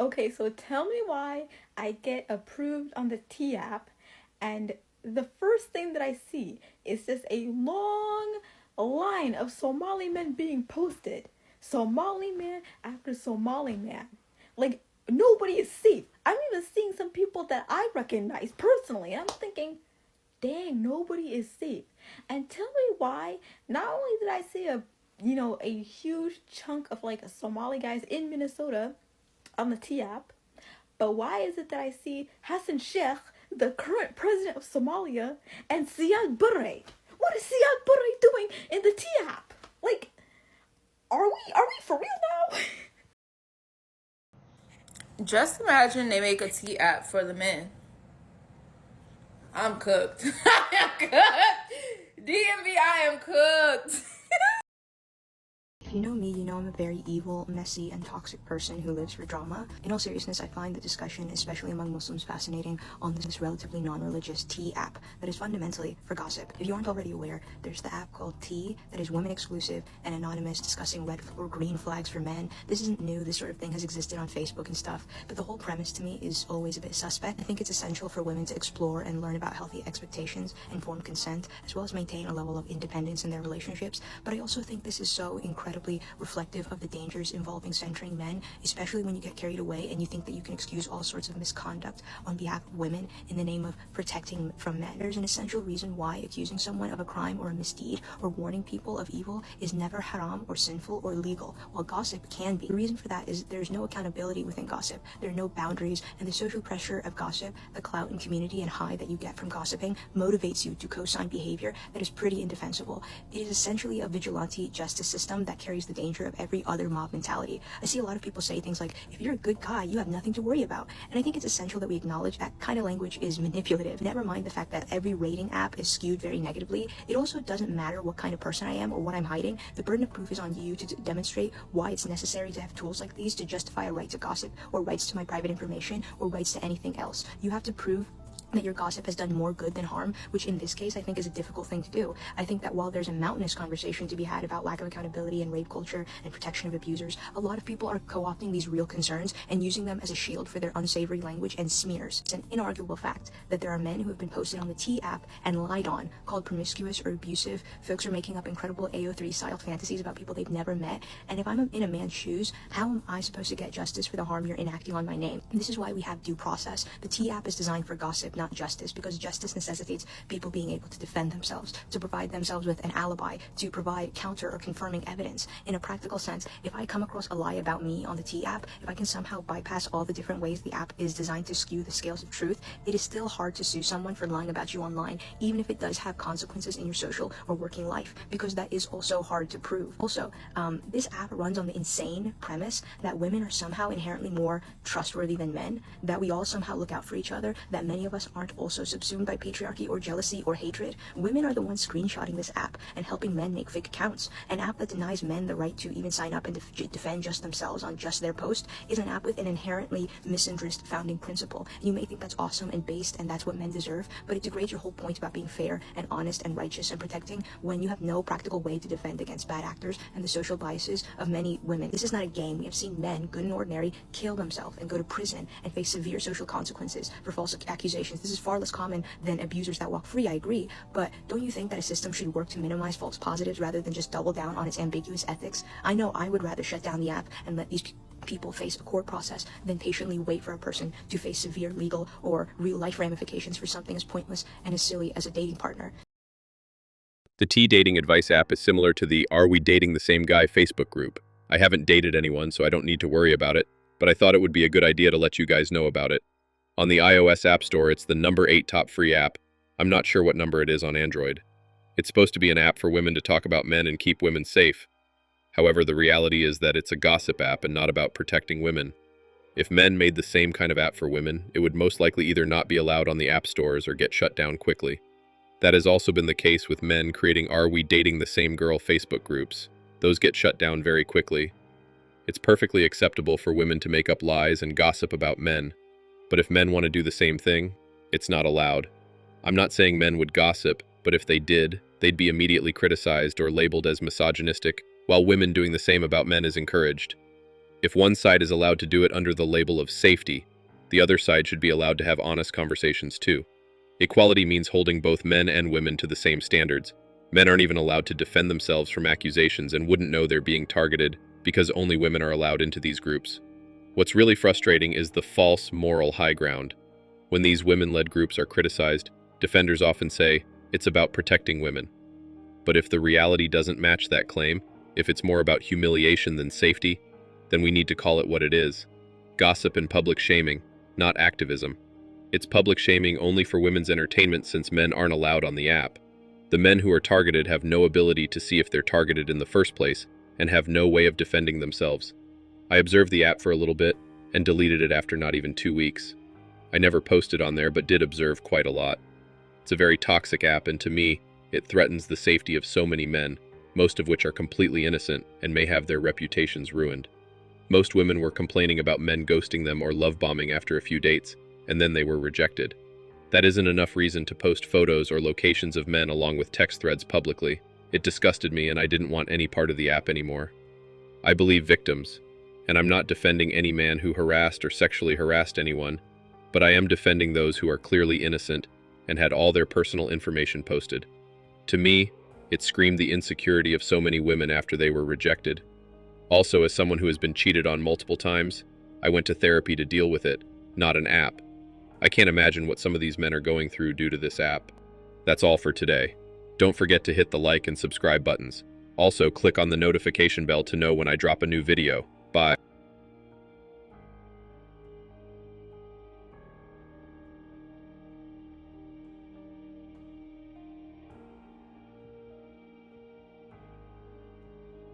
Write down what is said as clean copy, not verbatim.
Okay, so tell me why I get approved on the T app, and the first thing that I see is just a long line of Somali men being posted. Somali man after Somali man. Like, nobody is safe. I'm even seeing some people that I recognize personally, and I'm thinking, dang, nobody is safe. And tell me why, not only did I see a huge chunk of like Somali guys in Minnesota on the T app, but why is it that I see Hassan Sheikh, the current president of Somalia, and Siad Barre? What is Siad Barre doing in the T app? Like, are we for real now? Just imagine they make a tea app for the men. I'm cooked. I am cooked. DMV, I am cooked. If you know me, you know I'm a very evil, messy, and toxic person who lives for drama. In all seriousness, I find the discussion, especially among Muslims, fascinating on this relatively non-religious tea app that is fundamentally for gossip. If you aren't already aware, there's the app called Tea that is women exclusive and anonymous, discussing red or green flags for men. This isn't new, this sort of thing has existed on Facebook and stuff, but the whole premise to me is always a bit suspect. I think it's essential for women to explore and learn about healthy expectations, informed consent, as well as maintain a level of independence in their relationships, but I also think this is so incredibly reflective of the dangers involving centering men, especially when you get carried away and you think that you can excuse all sorts of misconduct on behalf of women in the name of protecting from men. There's an essential reason why accusing someone of a crime or a misdeed or warning people of evil is never haram or sinful or illegal, while gossip can be. The reason for that is there's no accountability within gossip. There are no boundaries, and the social pressure of gossip, the clout and community and high that you get from gossiping, motivates you to co-sign behavior that is pretty indefensible. It is essentially a vigilante justice system that carries the danger of every other mob mentality. I see a lot of people say things like, if you're a good guy, you have nothing to worry about. And I think it's essential that we acknowledge that kind of language is manipulative. Never mind the fact that every rating app is skewed very negatively. It also doesn't matter what kind of person I am or what I'm hiding. The burden of proof is on you to demonstrate why it's necessary to have tools like these to justify a right to gossip or rights to my private information or rights to anything else. You have to prove that your gossip has done more good than harm, which in this case I think is a difficult thing to do. I think that while there's a mountainous conversation to be had about lack of accountability and rape culture and protection of abusers, a lot of people are co-opting these real concerns and using them as a shield for their unsavory language and smears. It's an inarguable fact that there are men who have been posted on the T app and lied on, called promiscuous or abusive. Folks are making up incredible AO3 style fantasies about people they've never met, and if I'm in a man's shoes, how am I supposed to get justice for the harm you're enacting on my name? And this is why we have due process. The T app is designed for gossip, not justice, because justice necessitates people being able to defend themselves, to provide themselves with an alibi, to provide counter or confirming evidence. In a practical sense, if I come across a lie about me on the T app, if I can somehow bypass all the different ways the app is designed to skew the scales of truth, it is still hard to sue someone for lying about you online, even if it does have consequences in your social or working life, because that is also hard to prove. Also, this app runs on the insane premise that women are somehow inherently more trustworthy than men, that we all somehow look out for each other, that many of us aren't also subsumed by patriarchy or jealousy or hatred. Women are the ones screenshotting this app and helping men make fake accounts. An app that denies men the right to even sign up and defend just themselves on just their post is an app with an inherently misandrist founding principle. You may think that's awesome and based and that's what men deserve, but it degrades your whole point about being fair and honest and righteous and protecting when you have no practical way to defend against bad actors and the social biases of many women. This is not a game. We have seen men, good and ordinary, kill themselves and go to prison and face severe social consequences for false accusations. This is far less common than abusers that walk free, I agree, but don't you think that a system should work to minimize false positives rather than just double down on its ambiguous ethics? I know I would rather shut down the app and let these people face a court process than patiently wait for a person to face severe legal or real life ramifications for something as pointless and as silly as a dating partner. The T dating advice app is similar to the Are We Dating the Same Guy Facebook group. I haven't dated anyone, so I don't need to worry about it, but I thought it would be a good idea to let you guys know about it. On the iOS App Store, it's the number 8 top free app. I'm not sure what number it is on Android. It's supposed to be an app for women to talk about men and keep women safe. However, the reality is that it's a gossip app and not about protecting women. If men made the same kind of app for women, it would most likely either not be allowed on the app stores or get shut down quickly. That has also been the case with men creating Are We Dating the Same Girl Facebook groups. Those get shut down very quickly. It's perfectly acceptable for women to make up lies and gossip about men. But if men want to do the same thing, it's not allowed. I'm not saying men would gossip, but if they did, they'd be immediately criticized or labeled as misogynistic, while women doing the same about men is encouraged. If one side is allowed to do it under the label of safety, the other side should be allowed to have honest conversations too. Equality means holding both men and women to the same standards. Men aren't even allowed to defend themselves from accusations and wouldn't know they're being targeted because only women are allowed into these groups. What's really frustrating is the false moral high ground. When these women-led groups are criticized, defenders often say, it's about protecting women. But if the reality doesn't match that claim, if it's more about humiliation than safety, then we need to call it what it is. Gossip and public shaming, not activism. It's public shaming only for women's entertainment since men aren't allowed on the app. The men who are targeted have no ability to see if they're targeted in the first place and have no way of defending themselves. I observed the app for a little bit and deleted it after not even 2 weeks. I never posted on there but did observe quite a lot. It's a very toxic app, and to me, it threatens the safety of so many men, most of which are completely innocent and may have their reputations ruined. Most women were complaining about men ghosting them or love bombing after a few dates, and then they were rejected. That isn't enough reason to post photos or locations of men along with text threads publicly. It disgusted me and I didn't want any part of the app anymore. I believe victims, and I'm not defending any man who harassed or sexually harassed anyone, but I am defending those who are clearly innocent and had all their personal information posted. To me, it screamed the insecurity of so many women after they were rejected. Also, as someone who has been cheated on multiple times, I went to therapy to deal with it, not an app. I can't imagine what some of these men are going through due to this app. That's all for today. Don't forget to hit the like and subscribe buttons. Also, click on the notification bell to know when I drop a new video. Bye.